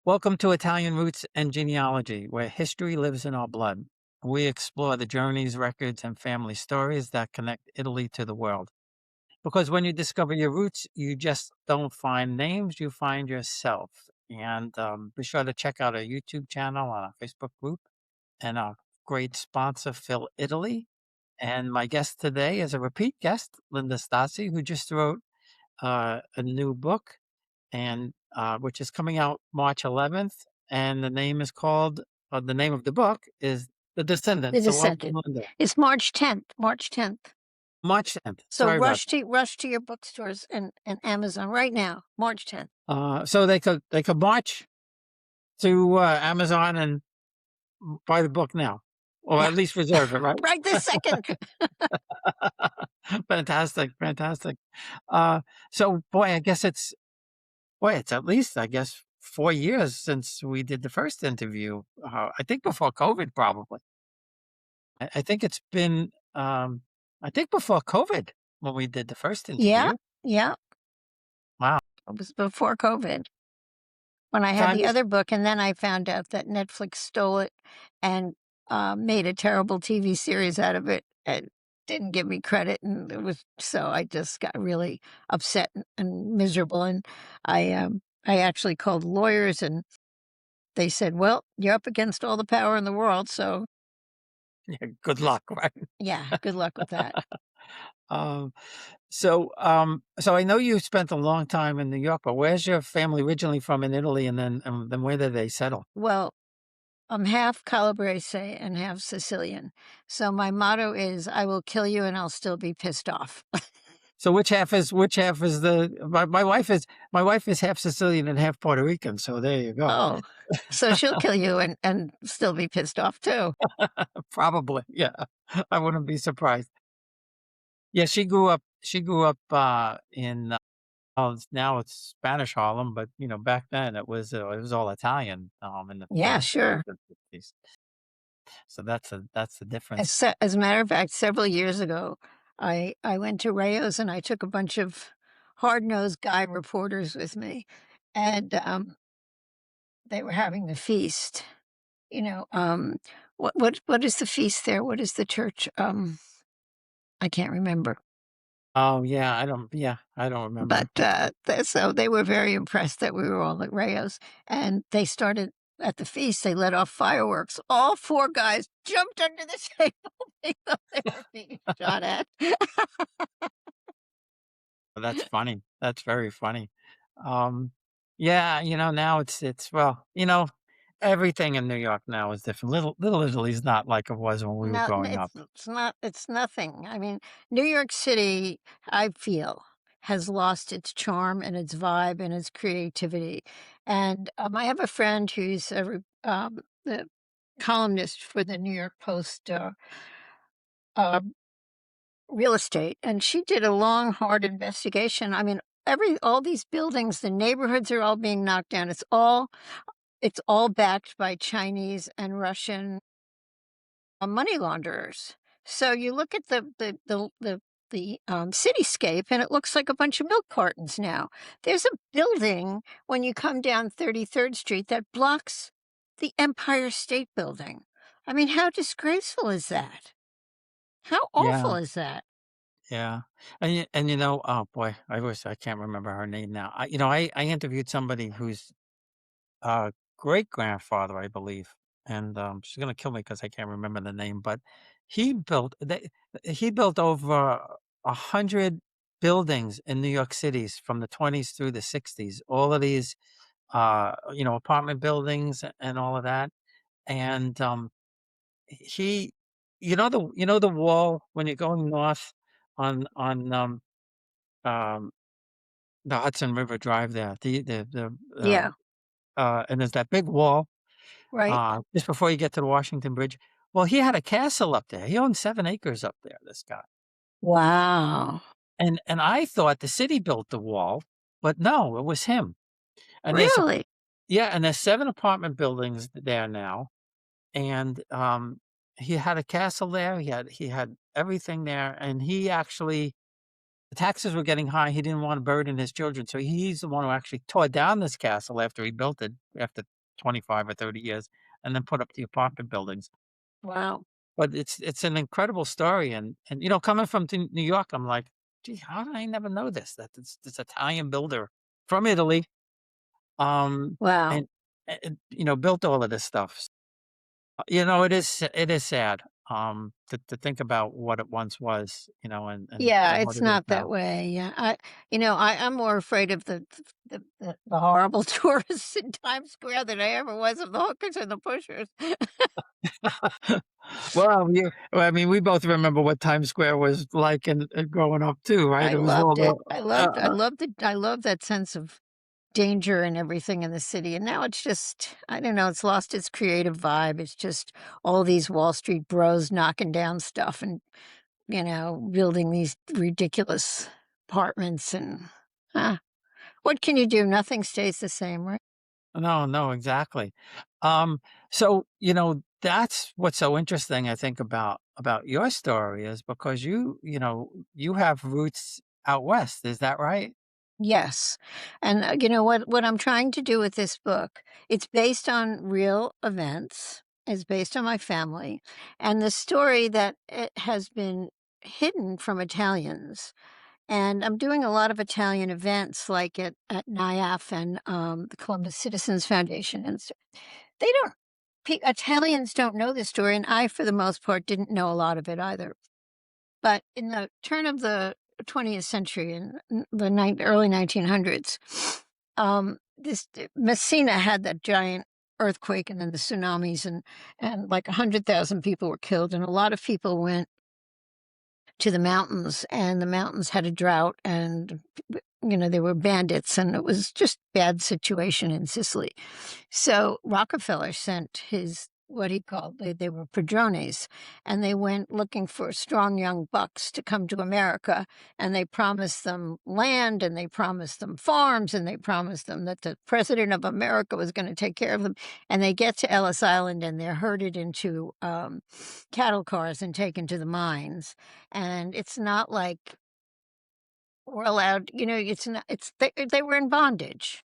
Welcome to Italian Roots and Genealogy, where history lives in our blood. We explore the journeys, records, and family stories that connect Italy to the world. Because when you discover your roots, you just don't find names, you find yourself. And be sure to check out our YouTube channel and our Facebook group and our great sponsor, Phil Italy. And my guest today is a repeat guest, Linda Stasi, who just wrote a new book and which is coming out March 11th, and the name of the book is The The Descendants. So welcome, Descendant. Linda. It's March 10th, March 10th. March 10th. So Sorry about rush to your bookstores and Amazon right now, March 10th. that. So they could march to Amazon and buy the book now, or Yeah, at least reserve it, right? right this second. Fantastic, fantastic. Uh, so boy, it's at least, I guess, 4 years since we did the first interview. I think before COVID, probably. I think it's been, I think before COVID when we did the first Yeah, interview. yeah. Wow. It was before COVID when I had Time the is other book, and then I found out that Netflix stole it and made a terrible TV series out of it and didn't give me credit, and it was so I just got really upset and miserable, and I actually called lawyers, and they said, "Well, you're up against all the power in the world, so yeah, good luck, right? yeah, good luck with that." Um, so I know you spent a long time in New York, but where's your family originally from in Italy, and then where did they settle? Well, I'm half Calabrese and half Sicilian, so my motto is, "I will kill you and I'll still be pissed off." So which half is my wife is half Sicilian and half Puerto Rican, so there you go. Oh, so she'll kill you and still be pissed off too. Probably, yeah. I wouldn't be surprised. Yeah, she grew up in oh, now it's Spanish Harlem, but, back then it was all Italian, in the Yeah, 40s sure. and 50s. So that's the difference. As a matter of fact, several years ago, I went to Rayo's and I took a bunch of hard-nosed guy reporters with me, and, they were having the feast. You know, what is the feast there? What is the church? I can't remember. Oh, I don't But, remember. so they were very impressed that we were all at Rayo's, and they started at the feast, they let off fireworks. All 4 guys jumped under the table. They thought they were being shot at. That's funny. That's very funny. Um, yeah, now everything in New York now is different. Little Italy's not like it was when we were No, growing up. it's nothing. I mean, New York City, I feel, has lost its charm and its vibe and its creativity. And I have a friend who's the columnist for the New York Post uh, real estate, and she did a long, hard investigation. I mean, all these buildings, the neighborhoods are all being knocked down. It's all backed by Chinese and Russian money launderers. So you look at the cityscape, and it looks like a bunch of milk cartons now. There's a building when you come down 33rd Street that blocks the Empire State Building. I mean, how disgraceful is that? How Yeah, awful is that? yeah. Oh boy, I can't remember her name now. I interviewed somebody whose great grandfather, I believe, and she's gonna kill me because I can't remember the name, but he built they, he built over 100 buildings in New York City's from the 20s through the 60s. All of these, apartment buildings and all of that. And he, the wall when you're going north on um, the Hudson River Drive there, Yeah, and there's that big wall right. just before you get to the Washington Bridge. Well, he had a castle up there. He owned 7 acres up there, this guy. Wow. And I thought the city built the wall, but no, it was him. And there's a Really? Yeah, and there's 7 apartment buildings there now, and, he had a castle there, he had everything there, and he actually the taxes were getting high, he didn't wanna burden his children, so he's the one who actually tore down this castle after he built it, after 25 or 30 years, and then put up the apartment buildings. Wow. But it's an incredible story, and, coming from to New York, I'm like, "Gee, how did I never know this, that this Italian builder from Italy, um, Wow. and built all of this stuff." It is sad, to think about what it once was, Yeah, and what it's it is not that now. way. Yeah, I'm more afraid of the horrible tourists in Times Square than I ever was of the hookers and the pushers. Well, I mean, we both remember what Times Square was like and growing up too, right? I It was all loved the it. I loved that sense of danger and everything in the city, and now it's just, I don't know, it's lost its creative vibe. It's just all these Wall Street bros knocking down stuff and, building these ridiculous apartments and, ah, what can you do? Nothing stays the same, right? No, no, exactly. So, that's what's so interesting, I think, about your story is because you have roots out west, is that right? Yes. And, what I'm trying to do with this book, it's based on real events. It's based on my family, and the story that it has been hidden from Italians. And I'm doing a lot of Italian events like at NIAF and, the Columbus Citizens Foundation, and they don't Italians don't know this story, and I, for the most part, didn't know a lot of it either. But in the turn of the 20th century, in the early 1900s, Messina had that giant earthquake and then the tsunamis, and like 100,000 people were killed, and a lot of people went to the mountains, and the mountains had a drought, and there were bandits, and it was just bad situation in Sicily. So Rockefeller sent his, what he called, they were padrones, and they went looking for strong young bucks to come to America, and they promised them land, and they promised them farms, and they promised them that the president of America was going to take care of them. And they get to Ellis Island, and they're herded into cattle cars and taken to the mines. And it's not like we're allowed, it's not, they were in bondage.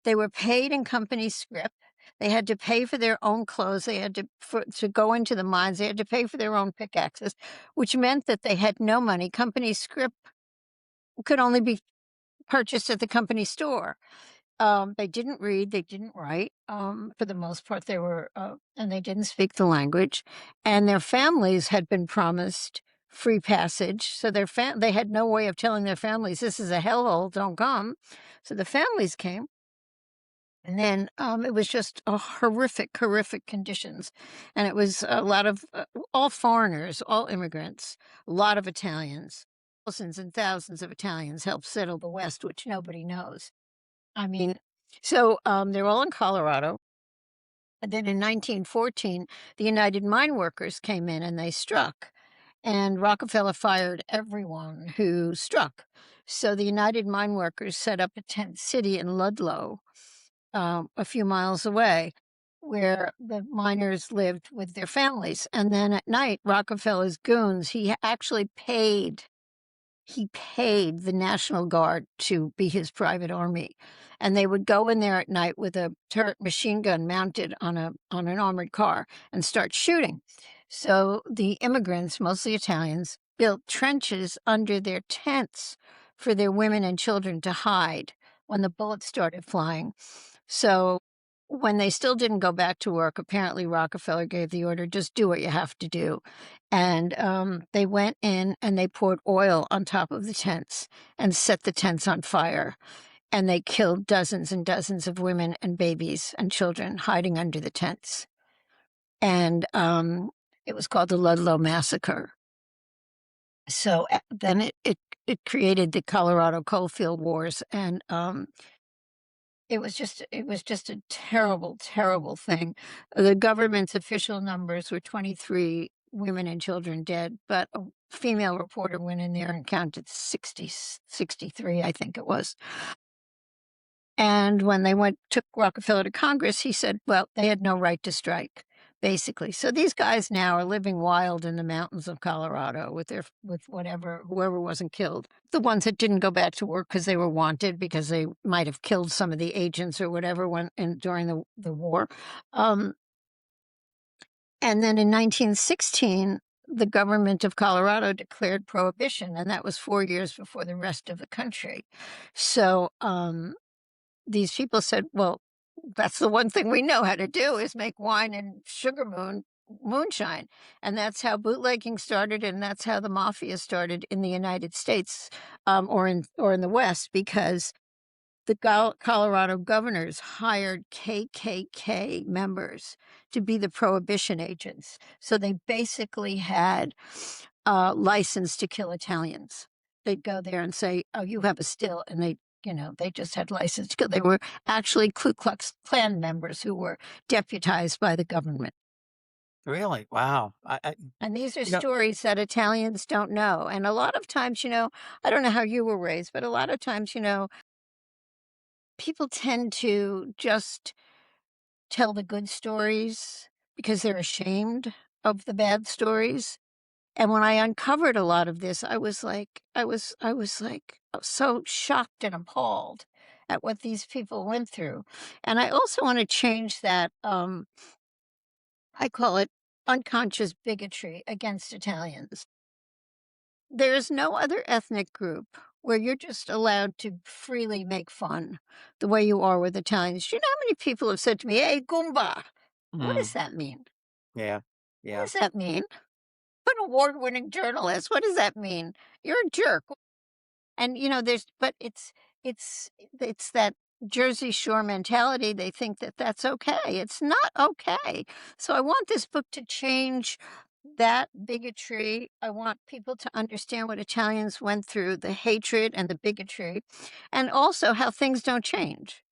They were paid in company scrip. They had to pay for their own clothes. They had to go into the mines. They had to pay for their own pickaxes, which meant that they had no money. Company scrip could only be purchased at the company store. They didn't read, they didn't write. For the most part, and they didn't speak the language. And their families had been promised free passage. So they had no way of telling their families, this is a hellhole, don't come. So the families came. And then, it was just a horrific, horrific conditions, and it was a lot of, all foreigners, all immigrants, a lot of Italians. Thousands and thousands of Italians helped settle the West, which nobody knows. I mean, so, they're all in Colorado, and then in 1914, the United Mine Workers came in and they struck, and Rockefeller fired everyone who struck. So the United Mine Workers set up a tent city in Ludlow, a few miles away, where the miners lived with their families. And then at night, Rockefeller's goons, he paid the National Guard to be his private army. And they would go in there at night with a turret machine gun mounted on an armored car and start shooting. So the immigrants, mostly Italians, built trenches under their tents for their women and children to hide when the bullets started flying. So when they still didn't go back to work, apparently Rockefeller gave the order, just do what you have to do. And they went in and they poured oil on top of the tents and set the tents on fire. And they killed dozens and dozens of women and babies and children hiding under the tents. And it was called the Ludlow Massacre. So then it created the Colorado Coalfield Wars, and it was just a terrible, terrible thing. The government's official numbers were 23 women and children dead, but a female reporter went in there and counted 63, I think it was. And when they took Rockefeller to Congress, he said, well, they had no right to strike basically. So these guys now are living wild in the mountains of Colorado with their with whatever whoever wasn't killed. The ones that didn't go back to work because they were wanted because they might have killed some of the agents or whatever when in during the war. Um, and then in 1916, the government of Colorado declared prohibition, and that was 4 years before the rest of the country. So these people said, "Well, that's the one thing we know how to do is make wine and moonshine." And that's how bootlegging started, and that's how the mafia started in the United States, or in the West, because the Colorado governors hired KKK members to be the prohibition agents. So they basically had a license to kill Italians. They'd go there and say, "Oh, you have a still," and they just had license to kill. They were actually Ku Klux Klan members who were deputized by the government. Really? Wow. And these are You know, stories that Italians don't know. And a lot of times, I don't know how you were raised, but a lot of times, people tend to just tell the good stories because they're ashamed of the bad stories. And when I uncovered a lot of this, I was like so shocked and appalled at what these people went through. And I also want to change that. I call it unconscious bigotry against Italians. There is no other ethnic group where you're just allowed to freely make fun the way you are with Italians. You know how many people have said to me, "Hey, Goomba." What mm, does that mean? yeah, What yeah. does that mean? An award-winning journalist. What does that mean? You're a jerk. And, there's but it's that Jersey Shore mentality. They think that that's okay. It's not okay. So I want this book to change that bigotry. I want people to understand what Italians went through, the hatred and the bigotry, and also how things don't change.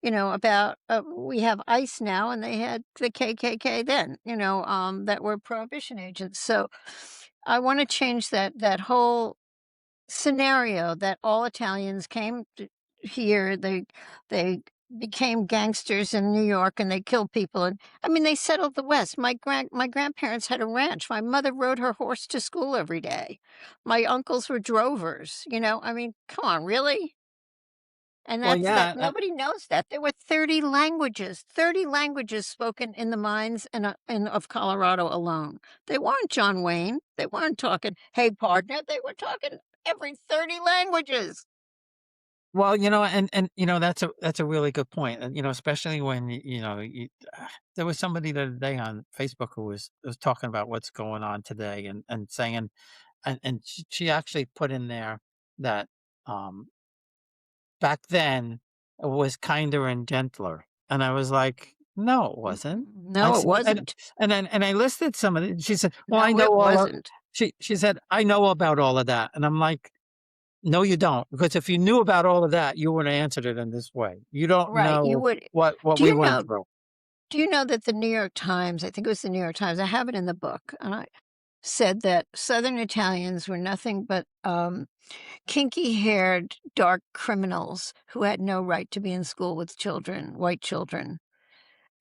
About we have ICE now, and they had the KKK then. That were prohibition agents. So I want to change that whole scenario that all Italians came to here. They became gangsters in New York and they killed people. And I mean, they settled the West. My grandparents had a ranch. My mother rode her horse to school every day. My uncles were drovers. I mean, come on, really? And Well, that yeah. nobody knows that. There were 30 languages spoken in the mines of Colorado alone. They weren't John Wayne. They weren't talking, "Hey, partner." They were talking every 30 languages. Well, that's a really good point, and especially when there was somebody the other day on Facebook who was talking about what's going on today, and saying, and she actually put in there that um, back then it was kinder and gentler, and I was like, no, it wasn't. I No, it said, wasn't. and I listed some of it. She said, well, I No, know it all of. wasn't. She said, I know about all of that, and I'm like, no, you don't, because if you knew about all of that, you wouldn't have answered it in this way. You don't Right. You know would what do we you went know through. do you know that the New York Times, I think it was the New York Times, I have it in the book, and I said that Southern Italians were nothing but kinky-haired, dark criminals who had no right to be in school with children, white children.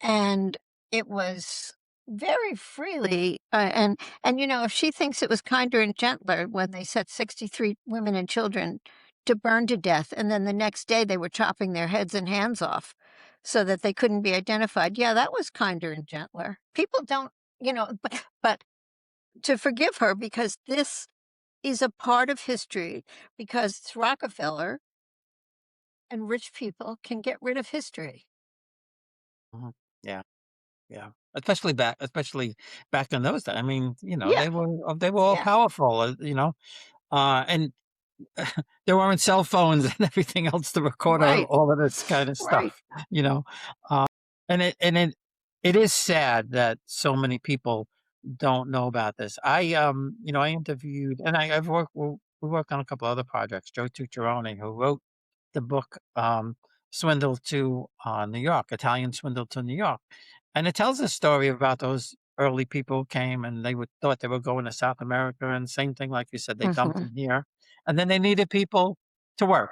And it was very freely, if she thinks it was kinder and gentler when they set 63 women and children to burn to death, and then the next day they were chopping their heads and hands off so that they couldn't be identified. Yeah, that was kinder and gentler. People don't, but to forgive her because this is a part of history, because it's Rockefeller and rich people can get rid of history. Mhm. Yeah, yeah. Especially back in those days. I mean, Yeah, they were all yeah, powerful, and there weren't cell phones and everything else to record right, all of this kind of right. stuff, you know? Uh, and it is sad that so many people don't know about this. I interviewed, and we worked on a couple other projects. Joe Tucciarone, who wrote the book, Swindle to, New York, Italian Swindle to New York, and it tells a story about those early people who came, and they would thought they were going to South America, and same thing like you said, they dumped Mhm. them here, and then they needed people to work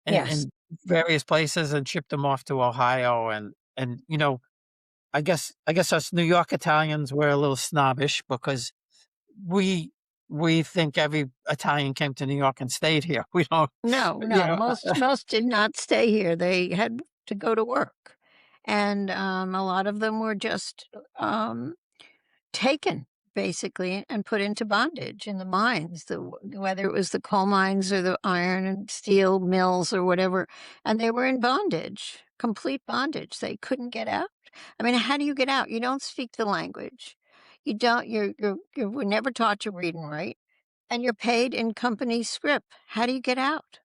in Yes. various places and shipped them off to Ohio, and I guess us New York Italians were a little snobbish because we we think every Italian came to New York and stayed here. We don't, No, you no, know, most did not stay here, they had to go to work, and, a lot of them were just, taken basically and put into bondage in the mines, whether it was the coal mines or the iron and steel mills or whatever, and they were in bondage, complete bondage. They couldn't get out. I mean, how do you get out? You don't speak the language. You don't. You were never taught to read and write, and you're paid in company script. How do you get out?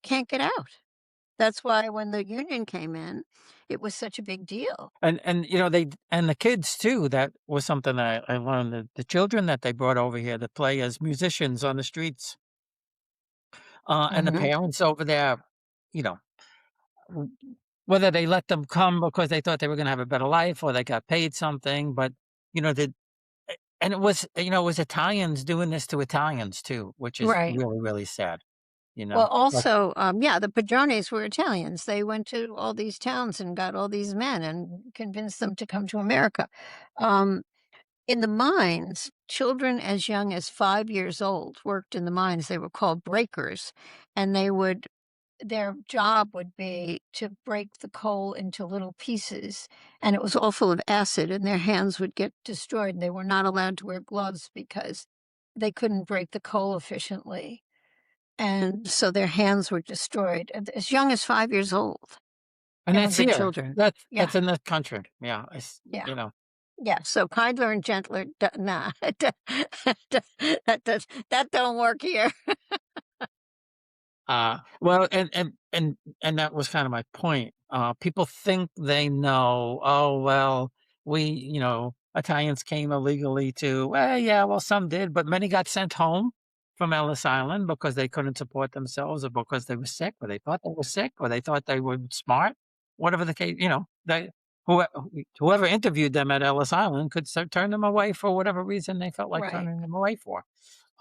Can't get out. That's why when the union came in, it was such a big deal. and they and the kids too. That was something I learned. The children that they brought over here to play as musicians on the streets, and the Hmm. parents over there, you know, w- whether they let them come because they thought they were going to have a better life or they got paid something, but the and it was Italians doing this to Italians too, which is Right. really, really sad, you Well, know? But also, yeah, the Padrones were Italians. They went to all these towns and got all these men and convinced them to come to America. Um, in the mines, children as young as 5 years old worked in the mines. They were called breakers, and their job would be to break the coal into little pieces, and it was all full of acid, and their hands would get destroyed. They were not allowed to wear gloves because they couldn't break the coal efficiently. And so their hands were destroyed as young as 5 years old, and that's immigrant here. children. That's Yeah, in the country. Yeah, yeah, you know. yeah, so kindler and gentler, nah, that don't work here. Well, and that was kind of my point. People think they know, "Oh, well, Italians came illegally too." Well, yeah, well, some did, but many got sent home from Ellis Island because they couldn't support themselves or because they were sick, or they thought they were sick, or they thought they were smart. Whatever the case, whoe whoever interviewed them at Ellis Island could turn them away for whatever reason they felt like Right. turning them away for.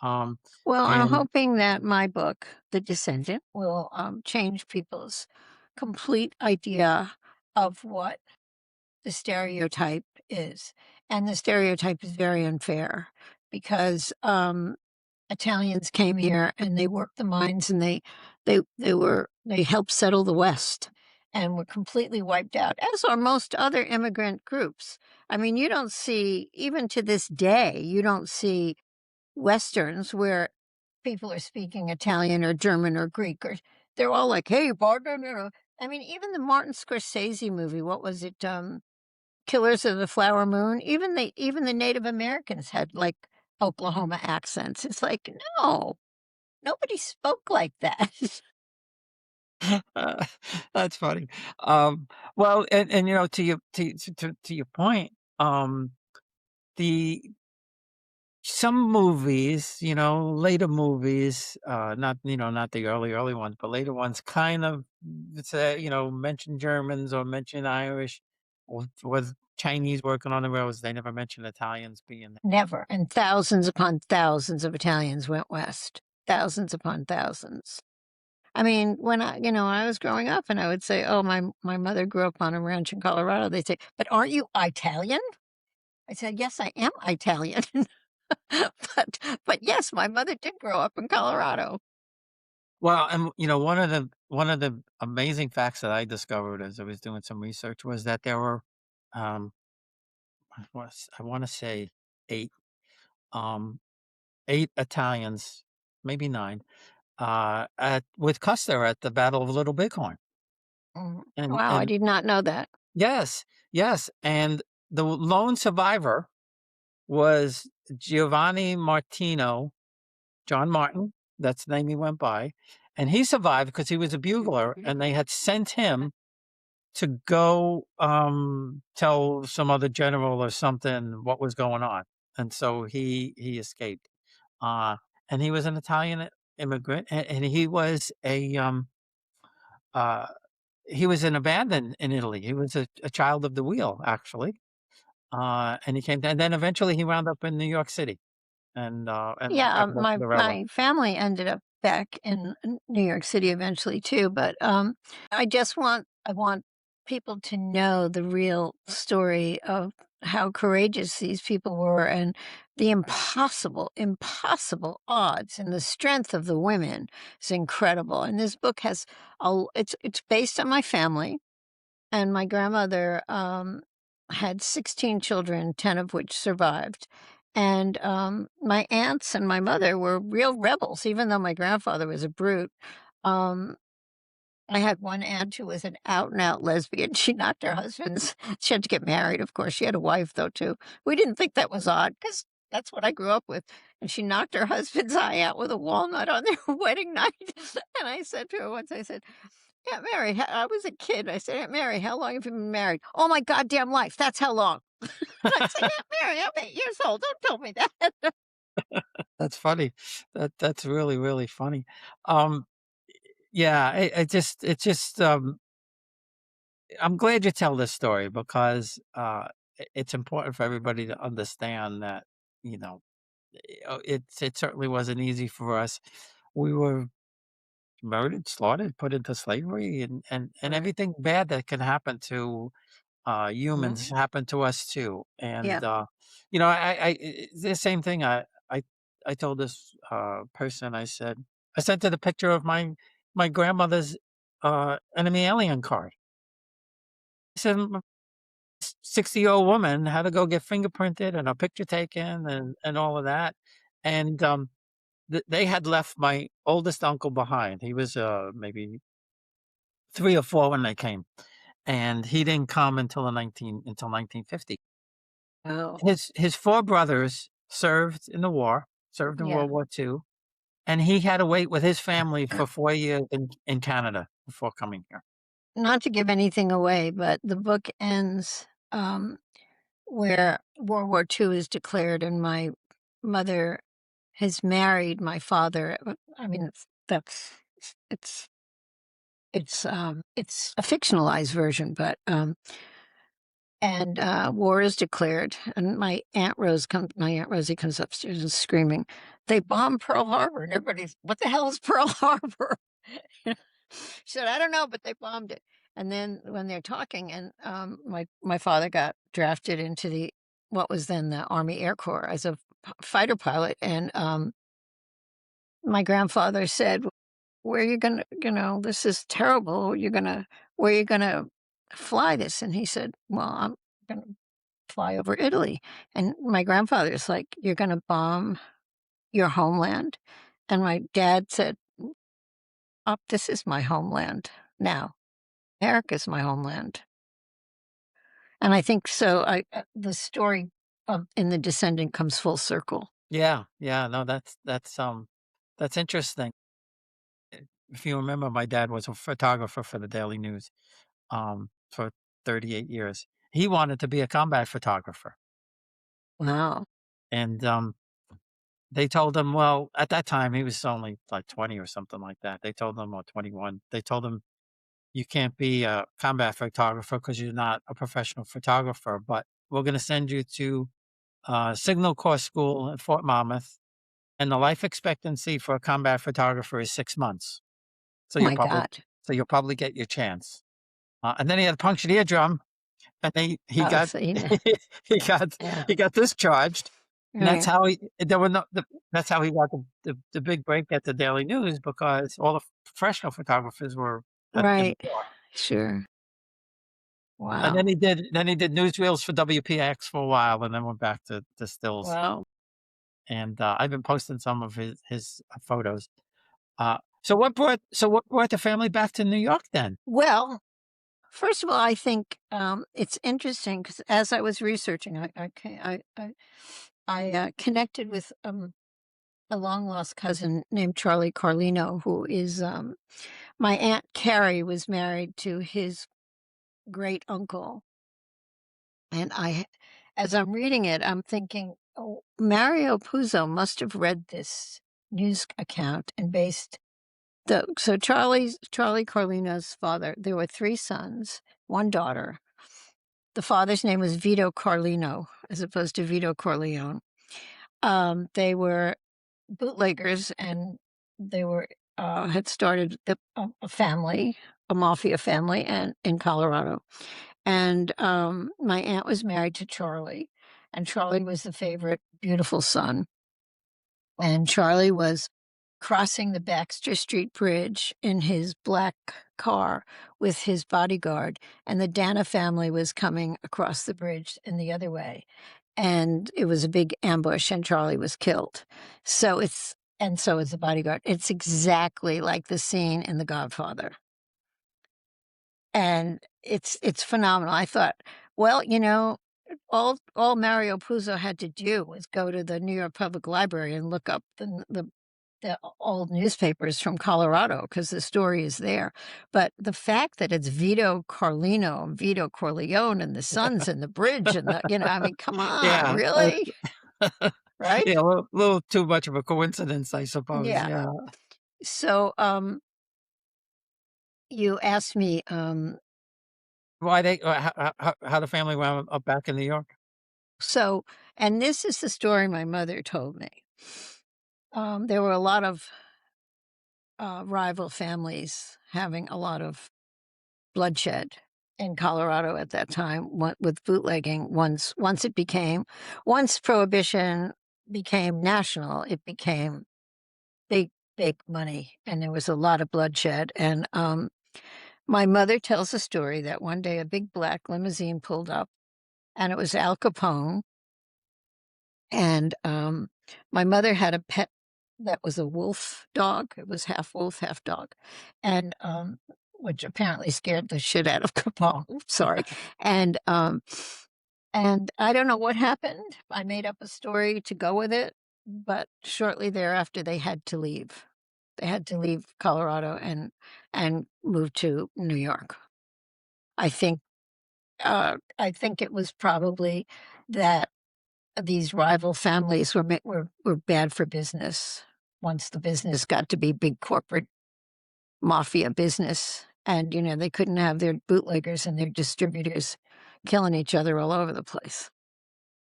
Um, Well, I'm and hoping that my book, The Descendant, will, change people's complete idea of what the stereotype is, and the stereotype is very unfair because, Italians came here and they worked the mines and they helped settle the West and were completely wiped out, as are most other immigrant groups. I mean, you don't see even to this day, you don't see Westerns where people are speaking Italian or German or Greek or they're all like, "Hey, partner," I mean, even the Martin Scorsese movie, what was it, Killers of the Flower Moon, even the Native Americans had, like, Oklahoma accents. It's like, "No, nobody spoke like that." Uh, that's funny. Um, well, and to your point, the some movies, later movies, not the early ones, but later ones, kind of say, mention Germans or mention Irish, or was Chinese working on the roads. They never mention Italians being there. Never, and thousands upon thousands of Italians went west. Thousands upon thousands. I mean, when I was growing up and I would say, "Oh, my mother grew up on a ranch in Colorado," they'd say, "But aren't you Italian?" I said, "Yes, I am Italian." But yes, my mother did grow up in Colorado. Well, and one of the amazing facts that I discovered as I was doing some research was that there were, um, I want to say eight, um, 8 Italians, maybe 9, at with Custer at the Battle of Little Bighorn, Mhm. and Wow, I and did not know that. yes, yes, and the lone survivor was Giovanni Martino, John Martin, that's the name he went by, and he survived because he was a bugler, and they had sent him to go, tell some other general or something what was going on, and so he escaped. Uh, and he was an Italian immigrant, and uh, he was an abandoned in Italy. He was a child of the wheel, actually. And he came and then eventually he wound up in New York City and Yeah, worked for my the railroad. my family ended up back in New York City eventually too, but, I want people to know the real story of how courageous these people were and the impossible, impossible odds and the strength of the women is incredible. And this book has it's based on my family, and my grandmother had 16 children, 10 of which survived. And my aunts and my mother were real rebels, even though my grandfather was a brute. Um, I had one aunt who was an out and out lesbian. She knocked her husband's she had to get married, of course. She had a wife, though, too. We didn't think that was odd because that's what I grew up with. And she knocked her husband's eye out with a walnut on their wedding night. And I said to her once, I said, "Aunt Mary," I was a kid. I said, "Aunt Mary, how long have you been married?" "Oh my goddamn life. That's how long." I said, "Aunt Mary, I'm 8 years old. Don't tell me that." That's funny. That's really, really funny. Um, yeah, I'm glad you tell this story because, it's important for everybody to understand that, you know, it certainly wasn't easy for us. We were murdered, slaughtered, put into slavery, and Right. everything bad that can happen to, humans Mhm. happened to us too, and, Yeah. the same thing I I told this, person, I sent her the picture of my grandmother's, enemy alien card. I said, 60-year-old woman had to go get fingerprinted and her picture taken and all of that, and, they had left my oldest uncle behind. He was, maybe 3 or 4 when they came, and he didn't come until 1950. Oh, His 4 brothers served in the war, served in yeah. World War II, and he had to wait with his family for 4 years in Canada before coming here. Not to give anything away, but the book ends, where World War II is declared and my mother has married my father. I mean, it's it's a fictionalized version, but, and, war is declared, and my Aunt Rosie comes upstairs and screaming, "They bombed Pearl Harbor," and everybody's, "What the hell is Pearl Harbor?" She said, "I don't know, but they bombed it." And then when they're talking and, my father got drafted into the what was then the Army Air Corps as a fighter pilot, and, my grandfather said, "Where are you gonna this is terrible. Where are you gonna fly this?" And he said, "Well, I'm gonna fly over Italy." And my grandfather's like, "You're gonna bomb your homeland?" And my dad said, "Up, this is my homeland now. America's my homeland." And I think so the story of in The Descendant comes full circle. Yeah, yeah, no, that's interesting. If you remember, my dad was a photographer for the Daily News, for 38 years. He wanted to be a combat photographer, Wow. and, they told him, well, at that time, he was only like 20 or something like that. They told him, or 21, they told him, "You can't be a combat photographer because 'cause you're not a professional photographer, but we're gonna send you to, Signal Corps School at Fort Monmouth, and the life expectancy for a combat photographer is 6 months. So Oh my god. you'll probably get your chance." And then he had a punctured eardrum, and he Oh, got so you know, he got yeah. he got discharged, and that's Right. how he there were no the that's how he got the big break at the Daily News because all the professional photographers were had been Right. war. Sure. And Wow. then he did newsreels for WPX for a while and then went back to stills. Wow. And, I've been posting some of his photos. So what brought the family back to New York then? Well, first of all, I think, it's interesting because as I was researching, connected with, a long lost cousin named Charlie Carlino, who is, my Aunt Carrie was married to his great uncle, and as I'm reading it, I'm thinking, "Oh, Mario Puzo must have read this news account and based Charlie Carlino's father there were 3 sons, 1 daughter. The father's name was Vito Carlino as opposed to Vito Corleone. They were bootleggers and they had started a family. a mafia family and in Colorado. And, my aunt was married to Charlie, and Charlie was the favorite beautiful son, and Charlie was crossing the Baxter Street Bridge in his black car with his bodyguard, and the Dana family was coming across the bridge in the other way, and it was a big ambush, and Charlie was killed. And so is the bodyguard. It's exactly like the scene in The Godfather. And it's phenomenal. I thought, well, all Mario Puzo had to do was go to the New York Public Library and look up the old newspapers from Colorado because the story is there. But the fact that it's Vito Carlino and Vito Corleone and the sons and the bridge and I mean, come on, Yeah, really? Right? yeah, a little too much of a coincidence, I suppose, Yeah. yeah. So, you asked me, Why they how the family wound up back in New York? so, and this is the story my mother told me. There were a lot of rival families having a lot of bloodshed in Colorado at that time with bootlegging. Once Prohibition became national, it became big money, and there was a lot of bloodshed. And my mother tells a story that one day a big black limousine pulled up, and it was Al Capone. And my mother had a pet that was a wolf dog. It was half wolf, half dog, and which apparently scared the shit out of Capone. Sorry, and and I don't know what happened. I made up a story to go with it, but shortly thereafter, they had to leave. They had to leave Colorado and move to New York. I think I think it was probably that these rival families were bad for business once the business got to be big corporate mafia business, and, they couldn't have their bootleggers and their distributors killing each other all over the place.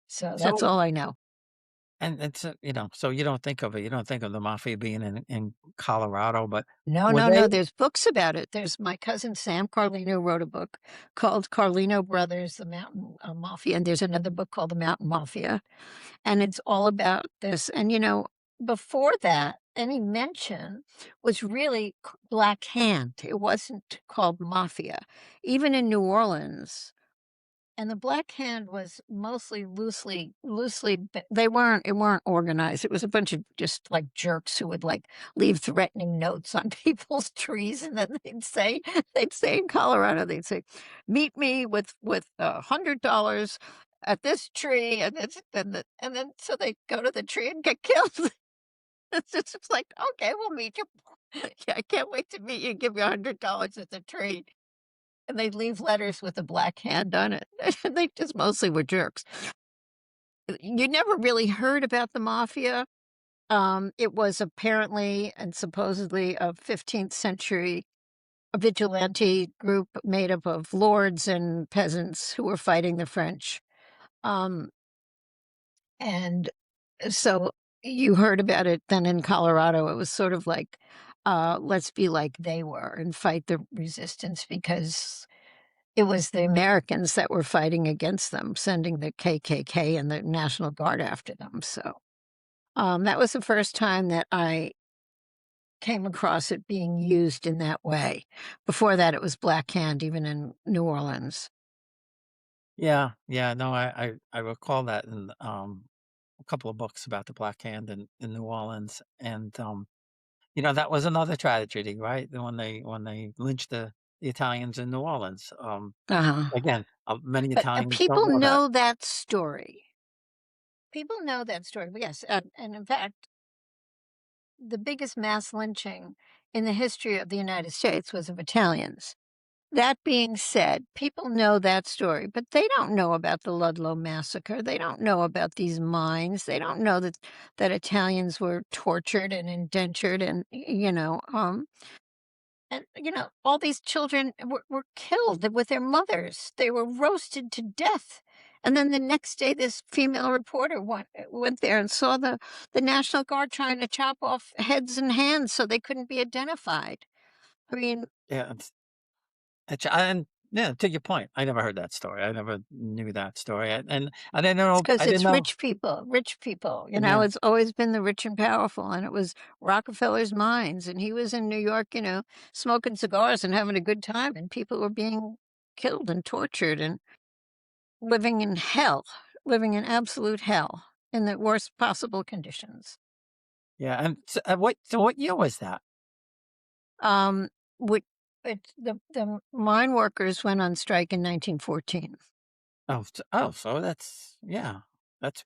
So that's So all I know. and it's, so you don't think of it, you don't think of the mafia being in Colorado, but No, were no, they no, there's books about it. There's my cousin Sam Carlino wrote a book called Carlino Brothers, The Mountain, Mafia, and there's another book called The Mountain Mafia. And it's all about this. And, before that, any mention was really Black Hand. It wasn't called Mafia. Even in New Orleans, and the Black Hand was mostly it weren't organized. It was a bunch of just like jerks who would like leave threatening notes on people's trees, and then they'd say in Colorado, they'd say, "Meet me with $100 at this tree," and then so they go to the tree and get killed. It's like, okay, we'll meet you. Yeah, I can't wait to meet you. Give you $100 at the tree. And they'd leave letters with a black hand on it. They just mostly were jerks. You never really heard about the mafia. It was apparently and supposedly a 15th century vigilante group made up of lords and peasants who were fighting the French. Um, and so you heard about it then in Colorado. It was sort of like, let's be like they were and fight the resistance because it was the Americans that were fighting against them, sending the KKK and the National Guard after them. So that was the first time that I came across it being used in that way. Before that, it was Black Hand, even in New Orleans. Yeah, yeah, no, I recall that in, a couple of books about the Black Hand in New Orleans, and, that was another tragedy, right? The when they lynched the Italians in New Orleans, Uh-huh. again, many But Italians don't people know that. know that story. People know that story. But yes, and in fact, the biggest mass lynching in the history of the United States was of Italians. That being said, people know that story, but they don't know about the Ludlow Massacre. They don't know about these mines. They don't know that Italians were tortured and indentured and all these children were killed with their mothers. They were roasted to death. And then the next day, this female reporter went there and saw the National Guard trying to chop off heads and hands so they couldn't be identified. I mean, Yeah, And yeah, to your point, I never heard that story. I never knew that story, and I didn't It's know. because I didn't it's know. rich people, Yeah, it's always been the rich and powerful, and it was Rockefeller's mines, and he was in New York, smoking cigars and having a good time, and people were being killed and tortured and living in hell, living in absolute hell in the worst possible conditions. yeah. And what year was that? Um, which the mine workers went on strike in 1914. So that's yeah, that's.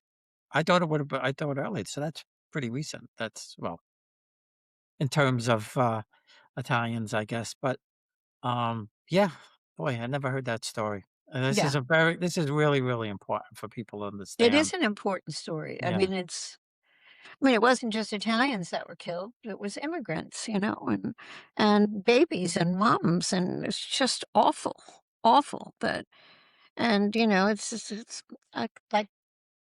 I thought it would have been. I thought early, so that's pretty recent. That's well in terms of Italians, I guess. But yeah, boy, I never heard that story. And Yeah, this is really really important for people to it understand. is an important story. Yeah, It wasn't just Italians that were killed, it was immigrants, and babies and moms, and it's just awful, awful that it's like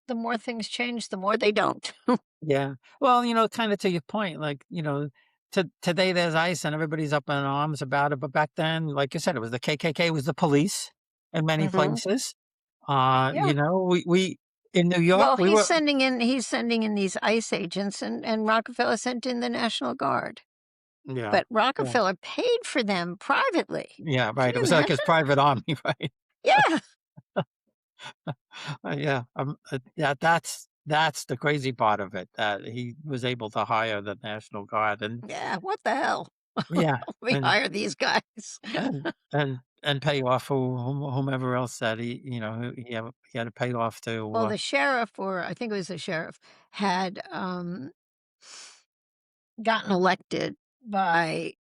the more things change, the more they don't. yeah. Well, kind of to your point, like today there's ice and everybody's up in arms about it, but back then, like you said, it was the KKK was the police in many Mhm. places. Yeah. We in New York, Well, we were he's sending in these ICE agents, and Rockefeller sent in the National Guard. yeah, But yeah, Rockefeller paid for them privately. yeah, Can right. It you was like his imagine? private army, right? Yeah. Yeah, yeah. That's the crazy part of it. That he was able to hire the National Guard, and Yeah, what the hell? yeah, We and hire these guys. and pay off whomever else that he had to pay off to. Well, the sheriff, or I think it was the sheriff, had, gotten elected by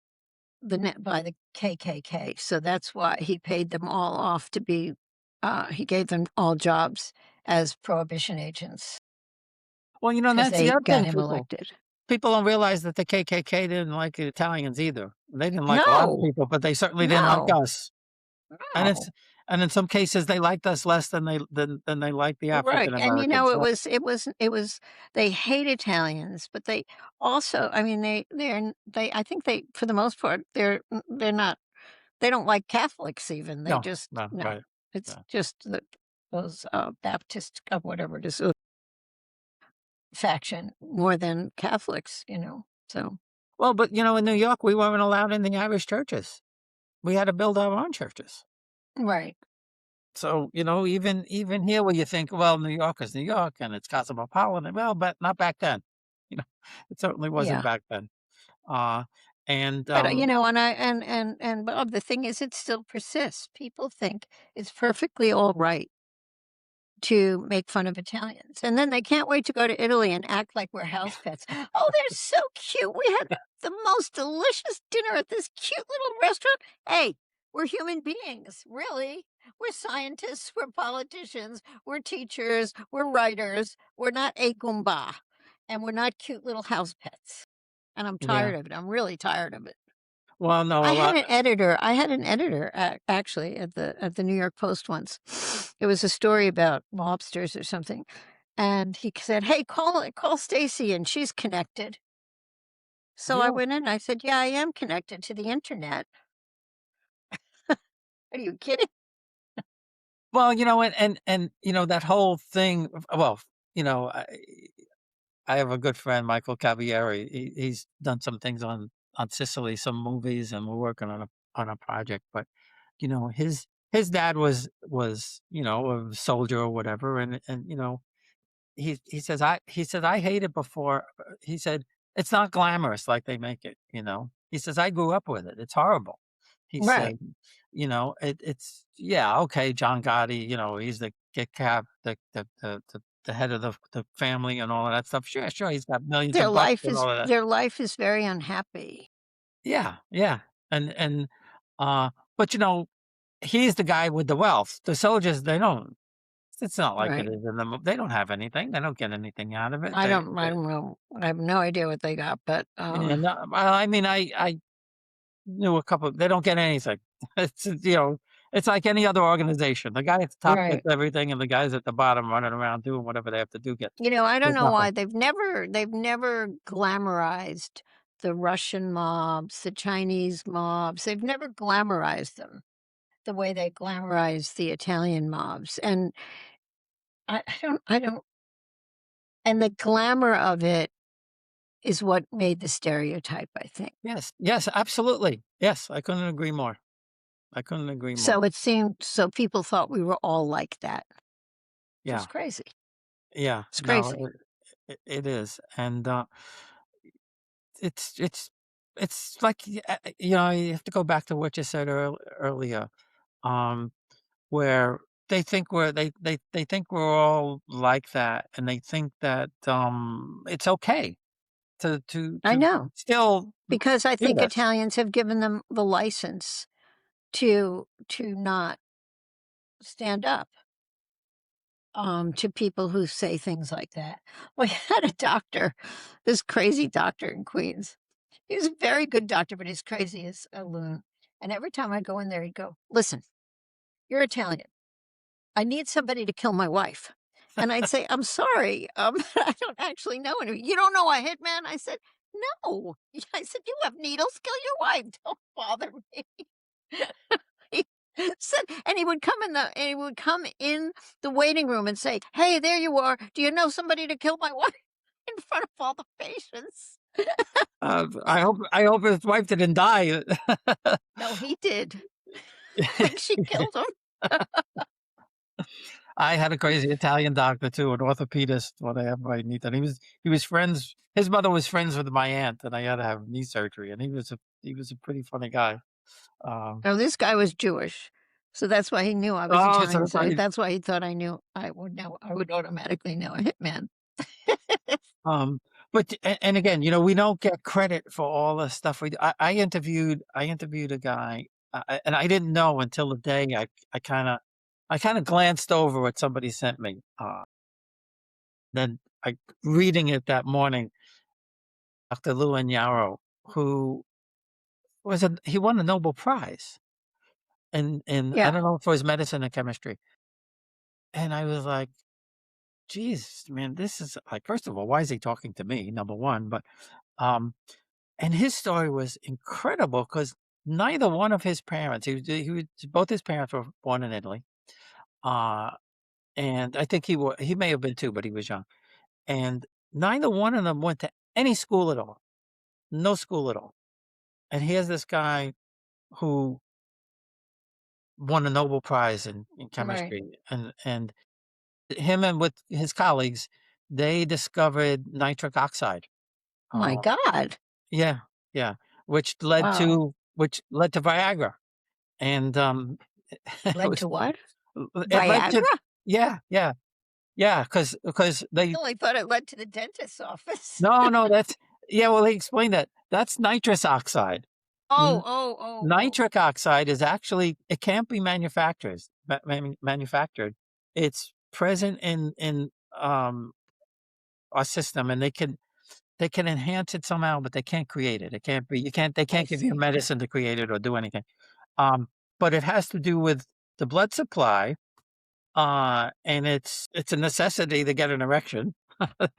by the KKK, so that's why he paid them all off to be he gave them all jobs as prohibition agents Well, because that's the they other got thing. him elected. People don't realize that the KKK didn't like the Italians either. They didn't like a lot of No, people, but they certainly didn't like no, us. And it's no. and in some cases, they liked us less than they liked the African Right, and, Americans. they hate Italians, but they also, I mean, I think they, for the most part, they're not, they don't like Catholics even, they No, just no, no. right. It's Yeah. just those, Baptist, whatever it is, faction more than Catholics, so Well, but, in New York, we weren't allowed in the Irish churches. We had to build our own churches. right, So, even here where you think, well, New York is New York and it's cosmopolitan, well, but not back then. You know, it certainly wasn't yeah. back then. Uh, and, But, and I and Bob, the thing is it still persists. People think it's perfectly all right to make fun of Italians, and then they can't wait to go to Italy and act like we're house pets. "Oh, they're so cute. We had the most delicious dinner at this cute little restaurant." Hey, we're human beings, really. We're scientists, we're politicians, we're teachers, we're writers. We're not a Goomba, and we're not cute little house pets, and I'm yeah. tired of it. I'm really tired of it. Well, no, a lot. I had an editor actually at the New York Post once. It was a story about lobsters or something, and he said, "Hey, call Stacy, and she's connected." So I Yeah. went in. I said, "Yeah, I am connected to the internet." Are you kidding? Well, that whole thing. Well, you know, I, I have a good friend, Michael Cavieri. He's done some things on Sicily, some movies, and we're working on a project. But his dad was a soldier or whatever, and he says I hate it before. He said it's not glamorous like they make it. He says I grew up with it. It's horrible. He Right. said, it's yeah okay. John Gotti, he's the get cap the head of the family and all of that stuff. Sure, sure, he's got millions of bucks and all of that. Their life is very unhappy. Yeah, yeah, and uh, but he's the guy with the wealth. The soldiers, they don't. It's not like it Right. is in the. They don't have anything. They don't get anything out of it. I don't know. I have no idea what they got, but Yeah, no, well, I mean, I knew a couple. They don't get anything. It's like any other organization. The guy at the top gets right. everything, and the guys at the bottom running around doing whatever they have to do I don't get know nothing. why they've never glamorized the Russian mobs, the Chinese mobs. They've never glamorized them. the way they glamorize the Italian mobs, and I don't and the glamour of it is what made the stereotype, I think. Yes, yes, absolutely. Yes, I couldn't agree more. I couldn't agree more. So people thought we were all like that, which is Yeah, crazy. yeah. It's No, crazy. it is, and it's it's it's like you know, you have to go back to what you said earlier, um, where they think we're all like that, and they think that it's okay I to know, still because I do think this. Italians have given them the license to not stand up, to people who say things like that. We had a doctor, this crazy doctor in Queens. He was a very good doctor, but he's crazy as a loon, and every time I go in there, he'd go, "Listen, you're Italian. I need somebody to kill my wife." And I'd say, "I'm sorry, I don't actually know any." "You don't know a hitman?" I said, "No." I said, "You have needles, kill your wife. Don't bother me." He said, and he would come in the waiting room and say, "Hey, there you are. Do you know somebody to kill my wife?" In front of all the patients. I hope his wife didn't die. No, he did. I think she killed him. I had a crazy Italian doctor too, an orthopedist when I had my knee done. He was friends his mother was friends with my aunt, and I had to have knee surgery, and he was a pretty funny guy. Um, Now this guy was Jewish, so that's why he knew I was oh, so Italian, that's so why that's why he thought I would automatically know a hitman. um, but and again, you know, we don't get credit for all the stuff we do. I interviewed a guy, and I didn't know until the day I kinda glanced over what somebody sent me, then I reading it that morning, Dr. Lou Agnaro, who he won a Nobel Prize in I Yeah, don't know if it was medicine or chemistry, and I was like, "Geez, man, this is like, first of all, why is he talking to me, number 1, but, um and his story was incredible because neither one of his parents he was both his parents were born in Italy, uh, and I think he may have been too, but he was young, and neither one of them went to any school at all, no school at all, and here's this guy who won a Nobel Prize in right. chemistry, and him and with his colleagues, they discovered nitric oxide. My Uh, god. yeah, yeah, Wow. which led to Viagra, and, it Led was to what? it led to Viagra? yeah, yeah, yeah, because I they only thought it led to the dentist's office. no, that's yeah, well, they explained that. That's nitrous oxide. Oh, N oh, oh, oh. Nitric oxide is actually it can't be manufactured. It's present in, our system, and they can enhance it somehow, but they can't create it. It can't be you can't they I can't give you a see. medicine to create it or do anything. But it has to do with the blood supply, and it's a necessity to get an erection,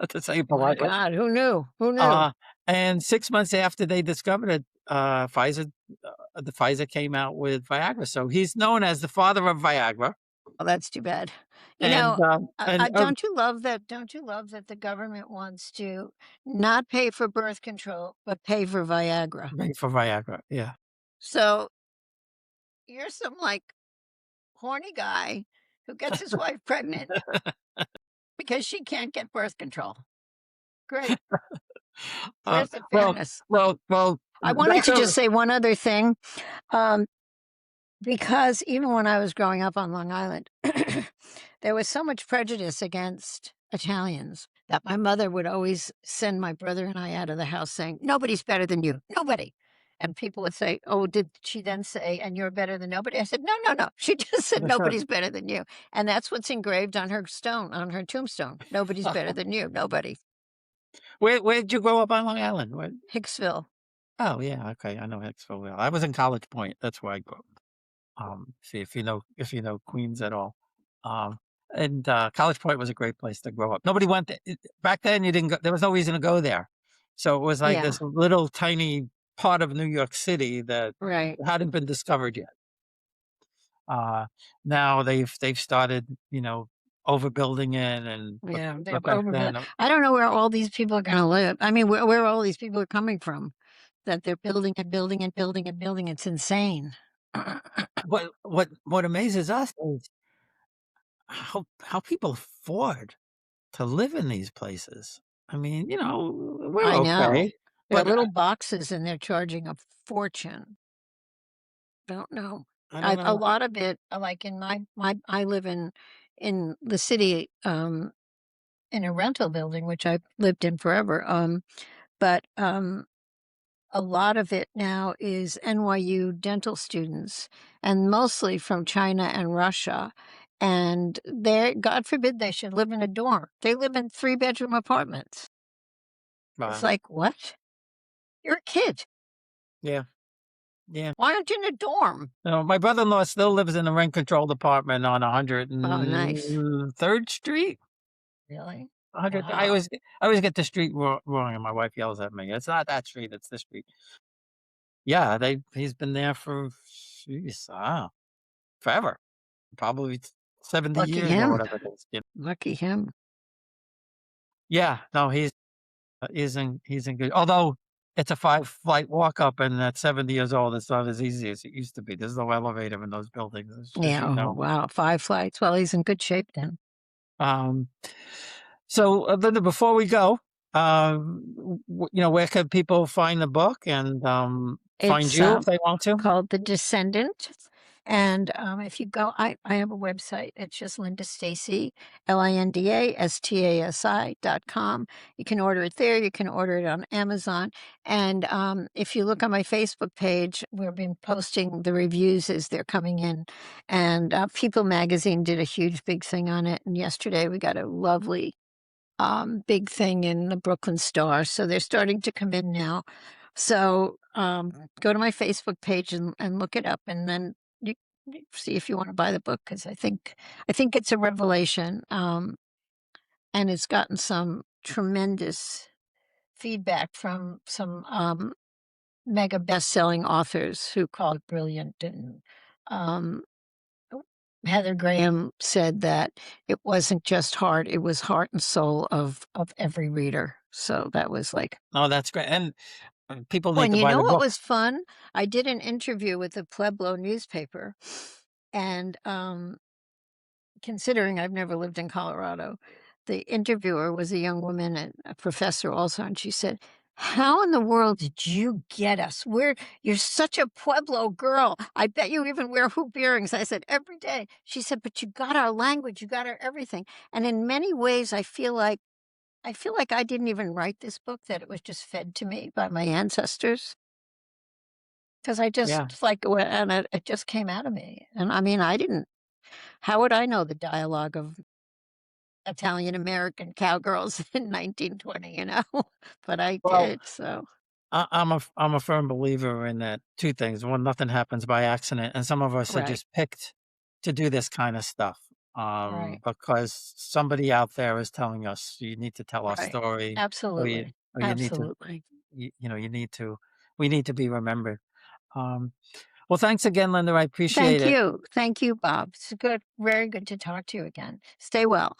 to say it My politely. god, who knew? Who knew? Uh, and 6 months after they discovered it, the Pfizer came out with Viagra, so he's known as the father of Viagra, Oh, that's too bad. You and, know, and don't you love that the government wants to not pay for birth control, but pay for Viagra? right, for Viagra, yeah. So, you're some, like, horny guy who gets his wife pregnant because she can't get birth control. Great. Uh, Where's the well fairness? well, I wanted that's to just a say one other thing, um, because even when I was growing up on Long Island, there was so much prejudice against Italians that my mother would always send my brother and I out of the house saying, "Nobody's better than you. Nobody." And people would say, "Oh, did she then say, and you're better than nobody?" I said, "No, no, no. She just said nobody's better than you." And that's what's engraved on her stone, on her tombstone. Nobody's better than you. Nobody. where did you grow up on Long Island? Where Hicksville. oh, yeah, okay, I know Hicksville well. I was in College Point, that's where I grew up. See if you know Queens at all. Um, and, College Point was a great place to grow up. Nobody went back then, you didn't go there was no reason to go there. So it was like Yeah, this little tiny part of New York City that right. hadn't been discovered yet. Uh, Now they've started, overbuilding it, and Yeah, they're but back overbuilt. then, I don't know where all these people are gonna live. I mean, where all these people are coming from, that they're building and building and building and building. It's insane. what amazes us is how people afford to live in these places. I mean, we're I know. okay, They're but little boxes and they're charging a fortune. Don't know. I don't I a know. lot of it, like in my I live in the city, in a rental building, which I've lived in forever. But a lot of it now is NYU dental students, and mostly from China and Russia. And they, God forbid, they should live in a dorm. They live in three-bedroom apartments. It's Wow. like, what? You're a kid. Yeah, yeah. Why aren't you in a dorm? My brother-in-law still lives in a rent-controlled apartment on Oh, nice. 103rd Street. Really? 100 Wow. I always get the street wrong, and my wife yells at me. It's not that street, it's this street. Yeah, he's been there for, jeez, forever. Probably 70 Lucky years or him. whatever it is. Lucky him. Yeah, no, he's in good, although it's a 5-flight walk up, and at 70 years old, it's not as easy as it used to be. There's no elevator in those buildings, as Yeah. you Oh, know. wow. 5 flights. Well, he's in good shape then. Um, so, Linda, before we go, where can people find the book and, find It's, you if they want to? called The Descendants, and, if you go, I have a website. It's just Linda Stasi, LINDASTASI.com. You can order it there, you can order it on Amazon, and, if you look on my Facebook page, we've been posting the reviews as they're coming in, and, People Magazine did a huge big thing on it, and yesterday we got a lovely big thing in the Brooklyn Star, so they're starting to come in now. So, go to my Facebook page and look it up, and then you see if you wanna buy the book, because I think it's a revelation, and it's gotten some tremendous feedback from some, mega best-selling authors who called it brilliant, and, um, Heather Graham said that it wasn't just heart, it was heart and soul of every reader. So that was like, Oh, that's great, and, people oh, need and to you buy know the what book. was fun? I did an interview with the Pueblo newspaper, and, considering I've never lived in Colorado, the interviewer was a young woman and a professor also, and she said, "How in the world did you get us? You're such a Pueblo girl. I bet you even wear hoop earrings." I said, "Every day." She said, "But you got our language, you got our everything." And in many ways, I feel like I didn't even write this book, that it was just fed to me by my ancestors. Because I Yeah. just like, and it just came out of me. And I mean, I didn't, how would I know the dialogue of Italian American cowgirls in 1920, you know? But I Well, did, so I'm a firm believer in that 2 things. 1, nothing happens by accident, and some of us are right, just picked to do this kinda stuff, right, because somebody out there is telling us, "You need to tell our right. story," or Absolutely, you need to, absolutely. you need to, we need to be remembered. Um, well, thanks again, Linda, I appreciate Thank it. you. Thank you, Bob. It's good, very good to talk to you again. Stay well.